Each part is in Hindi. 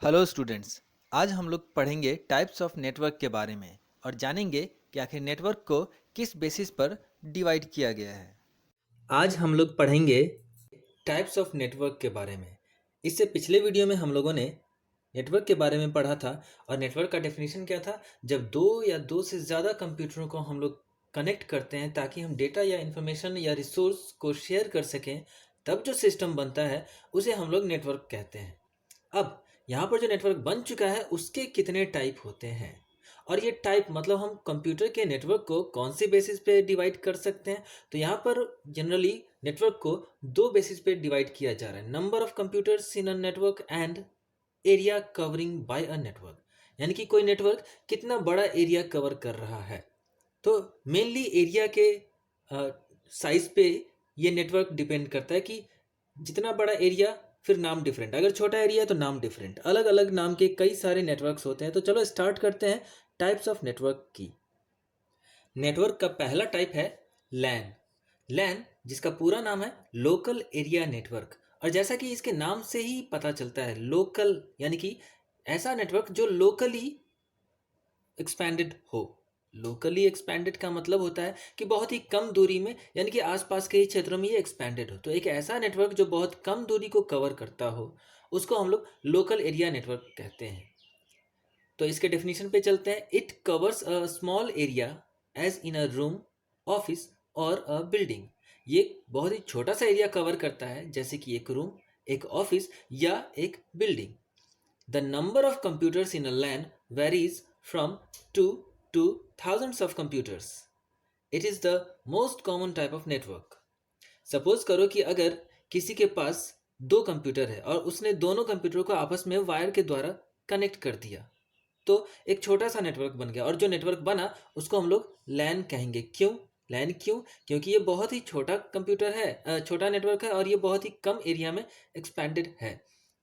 Hello students. आज हम लोग पढ़ेंगे टाइप्स ऑफ नेटवर्क के बारे में और जानेंगे कि आखिर नेटवर्क को किस बेसिस पर डिवाइड किया गया है। आज हम लोग पढ़ेंगे टाइप्स ऑफ नेटवर्क के बारे में। इससे पिछले वीडियो में हम लोगों ने नेटवर्क के बारे में पढ़ा था और नेटवर्क का डेफिनेशन क्या था। जब दो या दो से ज़्यादा कंप्यूटरों को हम लोग कनेक्ट करते हैं ताकि हम डेटा या इंफॉर्मेशन या रिसोर्स को शेयर कर सकें, तब जो सिस्टम बनता है उसे हम लोग नेटवर्क कहते हैं। अब यहाँ पर जो नेटवर्क बन चुका है उसके कितने टाइप होते हैं, और ये टाइप मतलब हम कंप्यूटर के नेटवर्क को कौन से बेसिस पे डिवाइड कर सकते हैं। तो यहाँ पर जनरली नेटवर्क को दो बेसिस पे डिवाइड किया जा रहा है, number of computers in a network and area covering by a network. यानी कि कोई नेटवर्क कितना बड़ा एरिया कवर कर रहा है। तो मेनली एरिया के साइज पे ये नेटवर्क डिपेंड करता है कि जितना बड़ा एरिया फिर नाम डिफरेंट, अगर छोटा एरिया है तो नाम डिफरेंट, अलग अलग नाम के कई सारे नेटवर्क्स होते हैं। तो चलो स्टार्ट करते हैं टाइप्स ऑफ नेटवर्क की। नेटवर्क का पहला टाइप है लैन। लैन जिसका पूरा नाम है लोकल एरिया नेटवर्क, और जैसा कि इसके नाम से ही पता चलता है लोकल यानी कि ऐसा नेटवर्क जो लोकली एक्सपैंडेड हो। लोकली एक्सपैंडेड का मतलब होता है कि बहुत ही कम दूरी में, यानी कि आसपास के ही क्षेत्रों में ये एक्सपैंडेड हो। तो एक ऐसा नेटवर्क जो बहुत कम दूरी को कवर करता हो उसको हम लोग लोकल एरिया नेटवर्क कहते हैं। तो इसके डेफिनेशन पे चलते हैं। It covers a small area as in a room, office और अ बिल्डिंग। ये बहुत ही छोटा सा एरिया कवर करता है, जैसे कि एक रूम, एक ऑफिस या एक building. The number of computers in a LAN varies from 2 to thousands of computers. It is the most common type of network. Suppose करो कि अगर किसी के पास दो कंप्यूटर है और उसने दोनों कंप्यूटर को आपस में वायर के द्वारा कनेक्ट कर दिया, तो एक छोटा सा नेटवर्क बन गया। और जो नेटवर्क बना उसको हम लोग लैन कहेंगे। क्यों लैन? क्यों? क्योंकि ये बहुत ही छोटा कंप्यूटर है, छोटा नेटवर्क है, और ये बहुत ही कम एरिया में एक्सपैंडेड है।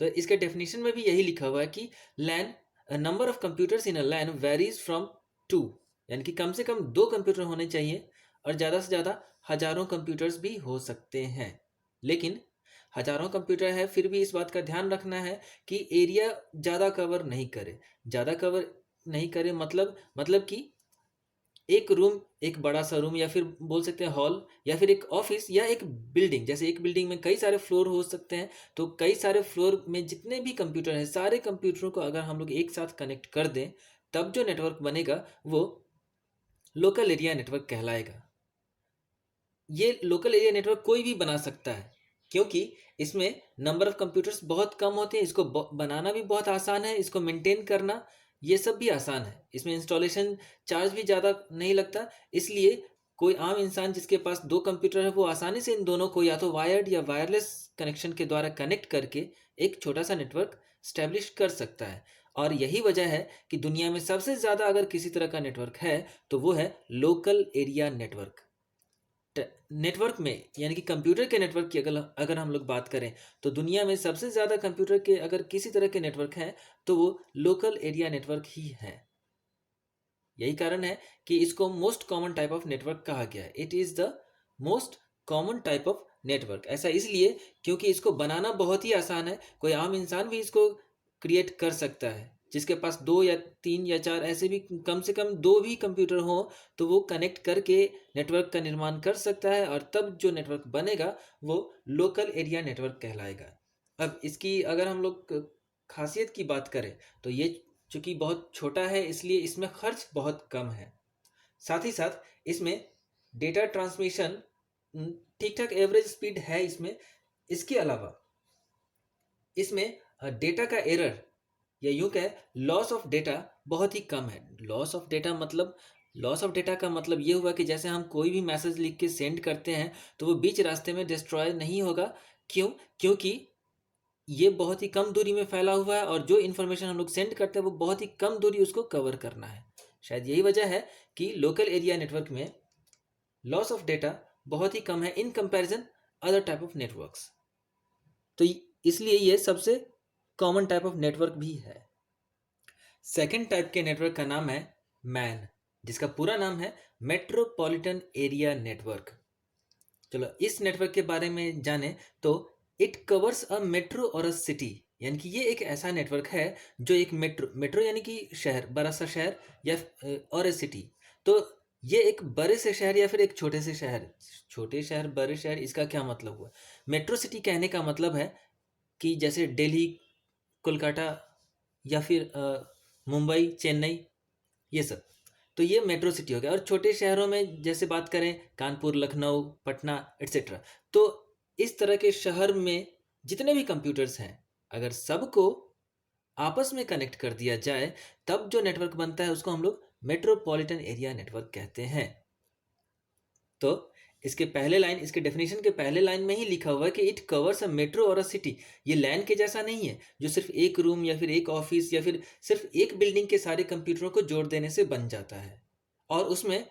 तो इसके डेफिनेशन में भी यही लिखा हुआ है कि लैन number of computers in a LAN varies from to, यानी कि कम से कम दो कंप्यूटर होने चाहिए, और ज़्यादा से ज़्यादा हजारों कंप्यूटर्स भी हो सकते हैं। लेकिन हजारों कंप्यूटर है फिर भी इस बात का ध्यान रखना है कि एरिया ज़्यादा कवर नहीं करे। ज़्यादा कवर नहीं करे मतलब कि एक रूम, एक बड़ा सा रूम, या फिर बोल सकते हैं हॉल, या फिर एक ऑफिस या एक बिल्डिंग। जैसे एक बिल्डिंग में कई सारे फ्लोर हो सकते हैं, तो कई सारे फ्लोर में जितने भी कंप्यूटर हैं सारे कंप्यूटरों को अगर हम लोग एक साथ कनेक्ट कर दें, तब जो नेटवर्क बनेगा वो लोकल एरिया नेटवर्क कहलाएगा। ये लोकल एरिया नेटवर्क कोई भी बना सकता है, क्योंकि इसमें नंबर ऑफ कंप्यूटर्स बहुत कम होते हैं। इसको बनाना भी बहुत आसान है, इसको मेंटेन करना ये सब भी आसान है। इसमें इंस्टॉलेशन चार्ज भी ज़्यादा नहीं लगता, इसलिए कोई आम इंसान जिसके पास दो कंप्यूटर है वो आसानी से इन दोनों को या तो वायर्ड या वायरलेस कनेक्शन के द्वारा कनेक्ट करके एक छोटा सा नेटवर्क स्टैब्लिश कर सकता है। और यही वजह है कि दुनिया में सबसे ज़्यादा अगर किसी तरह का नेटवर्क है तो वो है लोकल एरिया नेटवर्क। नेटवर्क में यानी कि कंप्यूटर के नेटवर्क की अगर अगर हम लोग बात करें, तो दुनिया में सबसे ज़्यादा कंप्यूटर के अगर किसी तरह के नेटवर्क हैं तो वो लोकल एरिया नेटवर्क ही है। यही कारण है कि इसको most common type of network कहा गया है। It is the most common type of network. ऐसा इसलिए क्योंकि इसको बनाना बहुत ही आसान है, कोई आम इंसान भी इसको क्रिएट कर सकता है। जिसके पास दो या तीन या चार ऐसे भी, कम से कम दो भी कंप्यूटर हो, तो वो कनेक्ट करके नेटवर्क का निर्माण कर सकता है, और तब जो नेटवर्क बनेगा वो लोकल एरिया नेटवर्क कहलाएगा। अब इसकी अगर हम लोग खासियत की बात करें, तो ये चूंकि बहुत छोटा है इसलिए इसमें खर्च बहुत कम है। साथ ही साथ इसमें डेटा ट्रांसमिशन ठीक ठाक एवरेज स्पीड है इसमें। इसके अलावा इसमें डेटा का एरर या यूं कहे लॉस ऑफ डेटा बहुत ही कम है। लॉस ऑफ डेटा का मतलब ये हुआ कि जैसे हम कोई भी मैसेज लिख के सेंड करते हैं तो वो बीच रास्ते में डिस्ट्रॉय नहीं होगा। क्यों? क्योंकि ये बहुत ही कम दूरी में फैला हुआ है, और जो इन्फॉर्मेशन हम लोग सेंड करते हैं वो बहुत ही कम दूरी उसको कवर करना है। शायद यही वजह है कि लोकल एरिया नेटवर्क में लॉस ऑफ डेटा बहुत ही कम है in comparison other type of networks. तो इसलिए ये सबसे कॉमन टाइप ऑफ नेटवर्क भी है। सेकेंड टाइप के नेटवर्क का नाम है मैन, जिसका पूरा नाम है मेट्रोपॉलिटन एरिया नेटवर्क। चलो इस नेटवर्क के बारे में जाने तो इट कवर्स अ मेट्रो और अ सिटी। यानी कि ये एक ऐसा नेटवर्क है जो एक मेट्रो मेट्रो यानी कि शहर, बड़ा सा शहर या और ए सिटी। तो ये एक बड़े से शहर या फिर एक छोटे से शहर, छोटे शहर बड़े शहर, इसका क्या मतलब हुआ? मेट्रो सिटी कहने का मतलब है कि जैसे दिल्ली, कोलकाता या फिर मुंबई, चेन्नई, ये सब। तो ये मेट्रो सिटी हो गया। और छोटे शहरों में जैसे बात करें कानपुर, लखनऊ, पटना एट्सेट्रा। तो इस तरह के शहर में जितने भी कंप्यूटर्स हैं, अगर सबको आपस में कनेक्ट कर दिया जाए तब जो नेटवर्क बनता है उसको हम लोग मेट्रोपॉलिटन एरिया नेटवर्क कहते हैं। तो इसके पहले लाइन, इसके डेफिनेशन के पहले लाइन में ही लिखा हुआ है कि इट कवर्स अ मेट्रो और अ सिटी। ये लैन के जैसा नहीं है जो सिर्फ एक रूम या फिर एक ऑफिस या फिर सिर्फ एक बिल्डिंग के सारे कंप्यूटरों को जोड़ देने से बन जाता है। और उसमें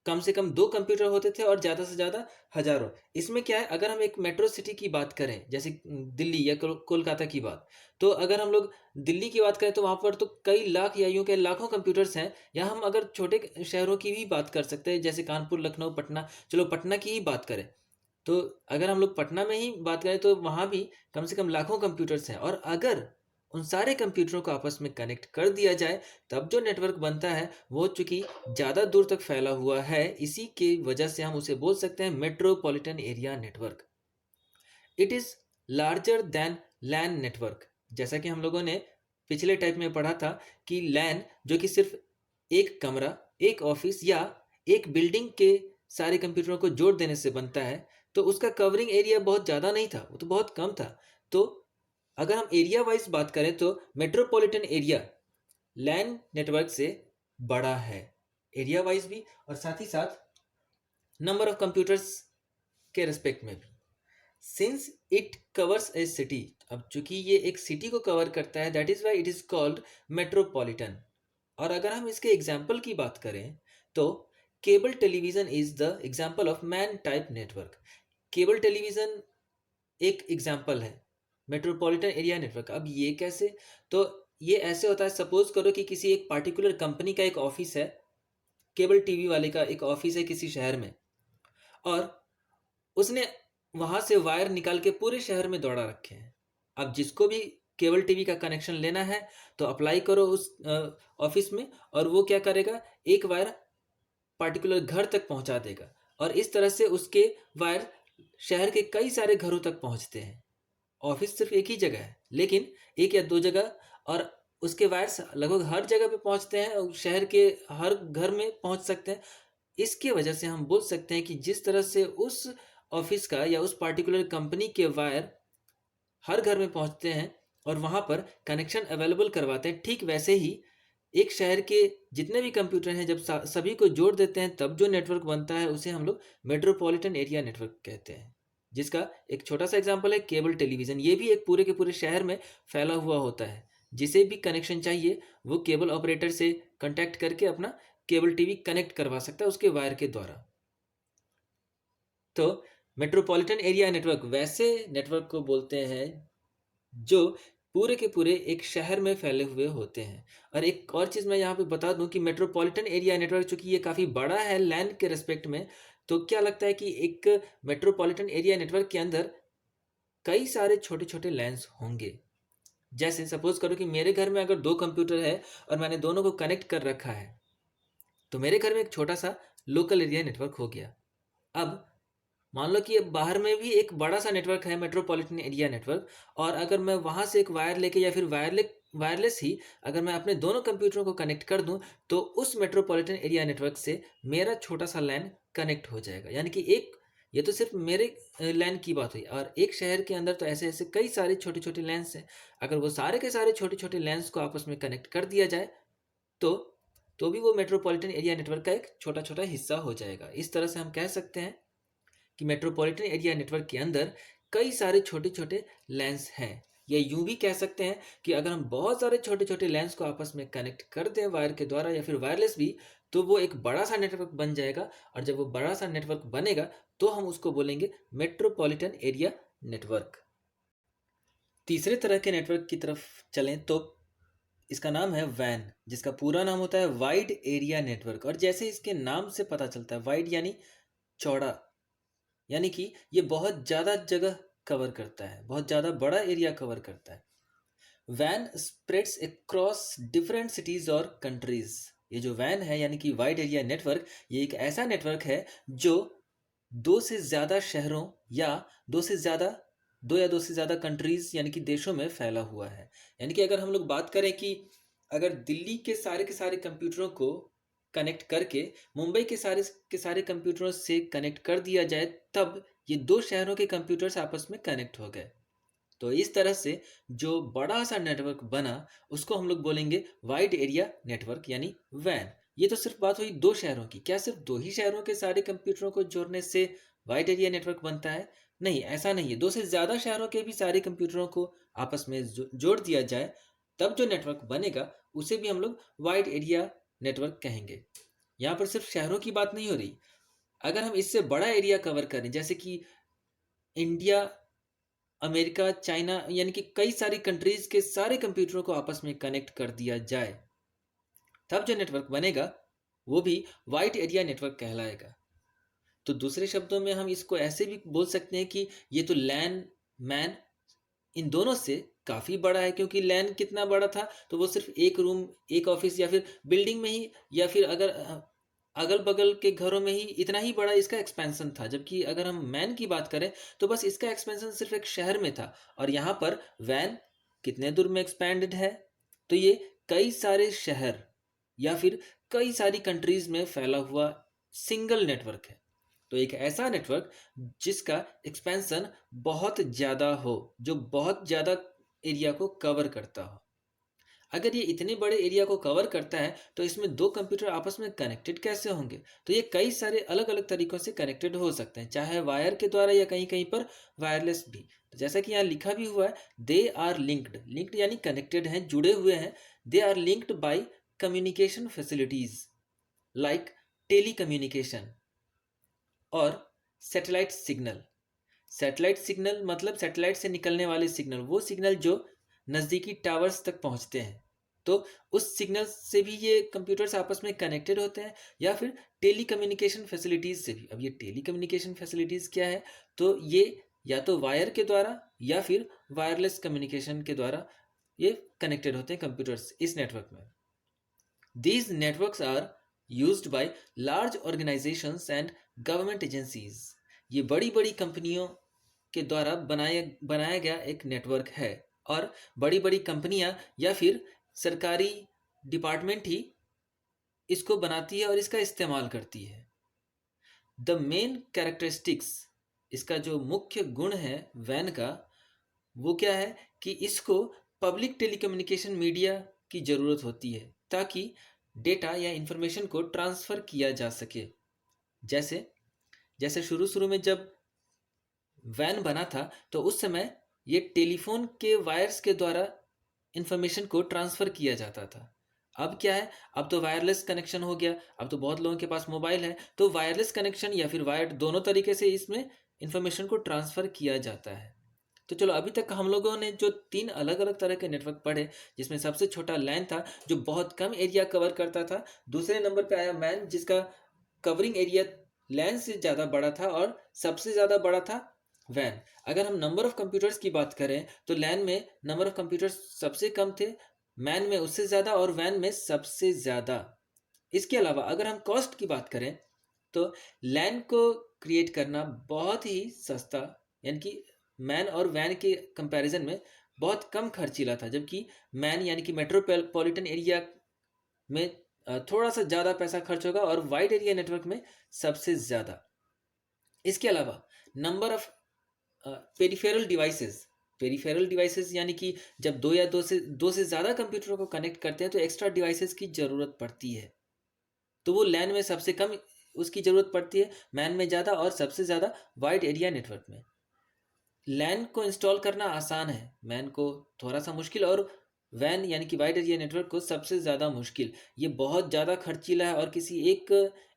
कम से कम 2 कंप्यूटर होते थे और ज़्यादा से ज़्यादा हज़ारों। इसमें क्या है, अगर हम एक मेट्रो सिटी की बात करें, जैसे दिल्ली या कोलकाता की बात, तो अगर हम लोग दिल्ली की बात करें तो वहाँ पर तो कई लाख या यूँ कहें लाखों कंप्यूटर्स हैं। या हम अगर छोटे शहरों की भी बात कर सकते हैं, जैसे कानपुर, लखनऊ, पटना। चलो पटना की ही बात करें, तो अगर हम लोग पटना में ही बात करें तो वहाँ भी कम से कम लाखों कंप्यूटर्स हैं। और अगर उन सारे कंप्यूटरों को आपस में कनेक्ट कर दिया जाए तब जो नेटवर्क बनता है वो चूंकि ज़्यादा दूर तक फैला हुआ है, इसी की वजह से हम उसे बोल सकते हैं metropolitan area network. It is larger than LAN network. जैसा कि हम लोगों ने पिछले टाइप में पढ़ा था कि लैन जो कि सिर्फ एक कमरा, एक ऑफिस या एक बिल्डिंग के सारे कंप्यूटरों को जोड़ देने से बनता है, तो उसका कवरिंग एरिया बहुत ज़्यादा नहीं था, वो तो बहुत कम था। तो अगर हम एरिया वाइज बात करें तो मेट्रोपॉलिटन एरिया लैन नेटवर्क से बड़ा है, एरिया वाइज भी और साथ ही साथ नंबर ऑफ कंप्यूटर्स के रिस्पेक्ट में भी। Since it covers A city, अब चूंकि ये एक सिटी को कवर करता है, that is why it is called metropolitan. और अगर हम इसके एग्जाम्पल की बात करें तो cable television is the example of man type network. Cable television एक एग्जाम्पल है मेट्रोपॉलिटन एरिया नेटवर्क। अब ये कैसे? तो ये ऐसे होता है, सपोज करो कि किसी एक पार्टिकुलर कंपनी का एक ऑफिस है, केबल टीवी वाले का एक ऑफिस है किसी शहर में, और उसने वहां से वायर निकाल के पूरे शहर में दौड़ा रखे हैं। अब जिसको भी केबल टीवी का कनेक्शन लेना है तो अप्लाई करो उस ऑफिस में, और वो क्या करेगा, एक वायर पार्टिकुलर घर तक पहुंचा देगा। और इस तरह से उसके वायर शहर के कई सारे घरों तक पहुंचते हैं। ऑफिस सिर्फ एक ही जगह है लेकिन एक या दो जगह, और उसके वायर्स लगभग हर जगह पे पहुंचते हैं और शहर के हर घर में पहुंच सकते हैं। इसके वजह से हम बोल सकते हैं कि जिस तरह से उस ऑफिस का या उस पार्टिकुलर कंपनी के वायर हर घर में पहुंचते हैं और वहां पर कनेक्शन अवेलेबल करवाते हैं, ठीक वैसे ही एक शहर के जितने भी कंप्यूटर हैं जब सभी को जोड़ देते हैं तब जो नेटवर्क बनता है उसे हम लोग मेट्रोपॉलिटन एरिया नेटवर्क कहते हैं। जिसका एक छोटा सा एग्जांपल है केबल टेलीविज़न। ये भी एक पूरे के पूरे शहर में फैला हुआ होता है। जिसे भी कनेक्शन चाहिए वो केबल ऑपरेटर से कांटेक्ट करके अपना केबल टीवी कनेक्ट करवा सकता है उसके वायर के द्वारा। तो मेट्रोपॉलिटन एरिया नेटवर्क वैसे नेटवर्क को बोलते हैं जो पूरे के पूरे एक शहर में फैले हुए होते हैं। और एक और चीज़ मैं यहाँ पे बता दूं कि मेट्रोपॉलिटन एरिया नेटवर्क चूंकि ये काफ़ी बड़ा है लैंड के रेस्पेक्ट में, तो क्या लगता है कि एक मेट्रोपॉलिटन एरिया नेटवर्क के अंदर कई सारे छोटे छोटे लैंस होंगे। जैसे सपोज करो कि मेरे घर में अगर 2 कंप्यूटर है और मैंने दोनों को कनेक्ट कर रखा है, तो मेरे घर में एक छोटा सा लोकल एरिया नेटवर्क हो गया। अब मान लो कि अब बाहर में भी एक बड़ा सा नेटवर्क है मेट्रोपॉलिटन एरिया नेटवर्क, और अगर मैं वहाँ से एक वायर लेके या फिर वायरलेस ही अगर मैं अपने दोनों कंप्यूटरों को कनेक्ट कर दूं तो उस मेट्रोपॉलिटन एरिया नेटवर्क से मेरा छोटा सा लैन कनेक्ट हो जाएगा। यानी कि एक, ये तो सिर्फ मेरे लैन की बात हुई, और एक शहर के अंदर तो ऐसे ऐसे कई सारे छोटे छोटे लैंस हैं। अगर वो सारे के सारे छोटे छोटे लैंस को आपस में कनेक्ट कर दिया जाए तो भी वो मेट्रोपॉलिटन एरिया नेटवर्क का एक छोटा छोटा हिस्सा हो जाएगा। इस तरह से हम कह सकते हैं कि मेट्रोपॉलिटन एरिया नेटवर्क के अंदर कई सारे छोटे छोटे लैंस हैं। या यूं भी कह सकते हैं कि अगर हम बहुत सारे छोटे छोटे लैंस को आपस में कनेक्ट कर दें वायर के द्वारा या फिर वायरलेस भी, तो वो एक बड़ा सा नेटवर्क बन जाएगा। और जब वो बड़ा सा नेटवर्क बनेगा तो हम उसको बोलेंगे मेट्रोपॉलिटन एरिया नेटवर्क। तीसरे तरह के नेटवर्क की तरफ चलें तो इसका नाम है वैन, जिसका पूरा नाम होता है वाइड एरिया नेटवर्क। और जैसे इसके नाम से पता चलता है, वाइड यानी चौड़ा, यानी कि ये बहुत ज़्यादा जगह कवर करता है, बहुत ज़्यादा बड़ा एरिया कवर करता है। वैन स्प्रेड्स अक्रॉस डिफरेंट सिटीज़ और कंट्रीज़। ये जो वैन है यानी कि वाइड एरिया नेटवर्क, ये एक ऐसा नेटवर्क है जो दो से ज़्यादा शहरों या दो से ज़्यादा दो या दो से ज़्यादा कंट्रीज़ यानी कि देशों में फैला हुआ है। यानी कि अगर हम लोग बात करें कि अगर दिल्ली के सारे कंप्यूटरों को कनेक्ट करके मुंबई के सारे कंप्यूटरों से कनेक्ट कर दिया जाए, तब ये दो शहरों के कंप्यूटर्स आपस में कनेक्ट हो गए। तो इस तरह से जो बड़ा सा नेटवर्क बना उसको हम लोग बोलेंगे वाइड एरिया नेटवर्क यानी वैन। ये तो सिर्फ बात हुई दो शहरों की। क्या सिर्फ दो ही शहरों के सारे कंप्यूटरों को जोड़ने से वाइड एरिया नेटवर्क बनता है? नहीं, ऐसा नहीं है। दो से ज़्यादा शहरों के भी सारे कंप्यूटरों को आपस में जोड़ दिया जाए, तब जो नेटवर्क बनेगा उसे भी हम लोग वाइड एरिया नेटवर्क कहेंगे। यहाँ पर सिर्फ शहरों की बात नहीं हो रही। अगर हम इससे बड़ा एरिया कवर करें, जैसे कि इंडिया, अमेरिका, चाइना, यानी कि कई सारी कंट्रीज के सारे कंप्यूटरों को आपस में कनेक्ट कर दिया जाए, तब जो नेटवर्क बनेगा वो भी वाइड एरिया नेटवर्क कहलाएगा। तो दूसरे शब्दों में हम इसको ऐसे भी बोल सकते हैं कि ये तो लैन, मैन, इन दोनों से काफ़ी बड़ा है, क्योंकि लैन कितना बड़ा था तो वो सिर्फ एक रूम, एक ऑफिस या फिर बिल्डिंग में ही, या फिर अगर अगल बगल के घरों में ही इतना ही बड़ा इसका एक्सपेंशन था। जबकि अगर हम मैन की बात करें तो बस इसका एक्सपेंशन सिर्फ एक शहर में था, और यहाँ पर वैन कितने दूर में एक्सपैंडेड है, तो ये कई सारे शहर या फिर कई सारी कंट्रीज में फैला हुआ सिंगल नेटवर्क है। तो एक ऐसा नेटवर्क जिसका एक्सपेंशन बहुत ज़्यादा हो, जो बहुत ज़्यादा एरिया को कवर करता हो। अगर ये इतने बड़े एरिया को कवर करता है तो इसमें दो कंप्यूटर आपस में कनेक्टेड कैसे होंगे? तो ये कई सारे अलग अलग तरीकों से कनेक्टेड हो सकते हैं, चाहे वायर के द्वारा या कहीं कहीं पर वायरलेस भी। तो जैसा कि यहाँ लिखा भी हुआ है, दे आर लिंक्ड। लिंक्ड यानी कनेक्टेड हैं, जुड़े हुए हैं। They are linked by communication facilities like telecommunication और सैटेलाइट सिग्नल। सैटेलाइट सिग्नल मतलब सैटेलाइट से निकलने वाले सिग्नल, वो सिग्नल जो नज़दीकी टावर्स तक पहुंचते हैं, तो उस सिग्नल से भी ये कंप्यूटर्स आपस में कनेक्टेड होते हैं। या फिर टेली कम्युनिकेशन फैसिलिटीज़ से भी। अब ये टेली कम्युनिकेशन फैसिलिटीज़ क्या है? तो ये या तो वायर के द्वारा या फिर वायरलेस कम्युनिकेशन के द्वारा ये कनेक्टेड होते हैं कंप्यूटर्स इस नेटवर्क में। These networks are used by large organizations and government agencies. ये बड़ी बड़ी कंपनियों के द्वारा बनाया गया एक नेटवर्क है, और बड़ी बड़ी कंपनियां या फिर सरकारी डिपार्टमेंट ही इसको बनाती है और इसका इस्तेमाल करती है। द मेन कैरेक्टरिस्टिक्स, इसका जो मुख्य गुण है वैन का, वो क्या है कि इसको पब्लिक टेलीकम्युनिकेशन मीडिया की ज़रूरत होती है ताकि डेटा या इंफॉर्मेशन को ट्रांसफ़र किया जा सके। जैसे जैसे शुरू शुरू में जब वैन बना था तो उस समय ये टेलीफोन के वायर्स के द्वारा इंफॉर्मेशन को ट्रांसफ़र किया जाता था। अब क्या है, अब तो वायरलेस कनेक्शन हो गया। अब तो बहुत लोगों के पास मोबाइल है, तो वायरलेस कनेक्शन या फिर वायर्ड, दोनों तरीके से इसमें इंफॉर्मेशन को ट्रांसफ़र किया जाता है। तो चलो, अभी तक हम लोगों ने जो तीन अलग अलग तरह के नेटवर्क पढ़े, जिसमें सबसे छोटा लैन था जो बहुत कम एरिया कवर करता था। दूसरे नंबर पे आया मैन, जिसका कवरिंग एरिया लैन से ज़्यादा बड़ा था, और सबसे ज़्यादा बड़ा था वैन। अगर हम नंबर ऑफ कंप्यूटर्स की बात करें तो लैन में नंबर ऑफ कंप्यूटर्स सबसे कम थे, मैन में उससे ज़्यादा, और वैन में सबसे ज़्यादा। इसके अलावा अगर हम कॉस्ट की बात करें तो लैन को क्रिएट करना बहुत ही सस्ता, यानी कि मैन और वैन के कंपैरिजन में बहुत कम खर्चीला था। जबकि मैन यानी कि मेट्रोपॉलिटन एरिया में थोड़ा सा ज़्यादा पैसा खर्च होगा, और वाइड एरिया नेटवर्क में सबसे ज़्यादा। इसके अलावा नंबर ऑफ पेरिफेरल डिवाइसेस यानी कि जब दो से ज़्यादा कंप्यूटरों को कनेक्ट करते हैं तो एक्स्ट्रा डिवाइसेस की ज़रूरत पड़ती है। तो वो लैन में सबसे कम उसकी ज़रूरत पड़ती है, मैन में ज़्यादा, और सबसे ज़्यादा वाइड एरिया नेटवर्क में। लैन को इंस्टॉल करना आसान है, मैन को थोड़ा सा मुश्किल, और वैन यानी कि वाइड एरिया नेटवर्क को सबसे ज़्यादा मुश्किल। ये बहुत ज़्यादा खर्चीला है और किसी एक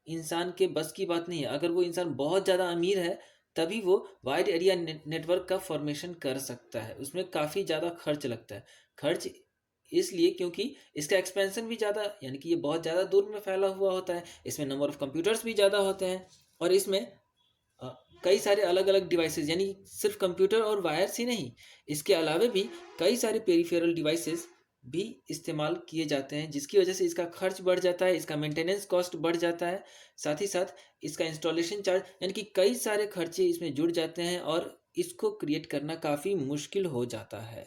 इंसान के बस की बात नहीं है। अगर वो इंसान बहुत ज़्यादा अमीर है तभी वो वाइड एरिया नेटवर्क का फॉर्मेशन कर सकता है। उसमें काफ़ी ज़्यादा खर्च लगता है। खर्च इसलिए क्योंकि इसका एक्सपेंशन भी ज़्यादा, यानी कि ये बहुत ज़्यादा दूर में फैला हुआ होता है। इसमें नंबर ऑफ़ कंप्यूटर्स भी ज़्यादा होते हैं, और इसमें कई सारे अलग अलग डिवाइसेस, यानी सिर्फ कंप्यूटर और वायर्स ही नहीं, इसके अलावा भी कई सारे पेरिफेरल डिवाइसेस भी इस्तेमाल किए जाते हैं, जिसकी वजह से इसका खर्च बढ़ जाता है, इसका मेंटेनेंस कॉस्ट बढ़ जाता है। साथ ही साथ इसका इंस्टॉलेशन चार्ज, यानी कि कई सारे खर्चे इसमें जुड़ जाते हैं और इसको क्रिएट करना काफ़ी मुश्किल हो जाता है।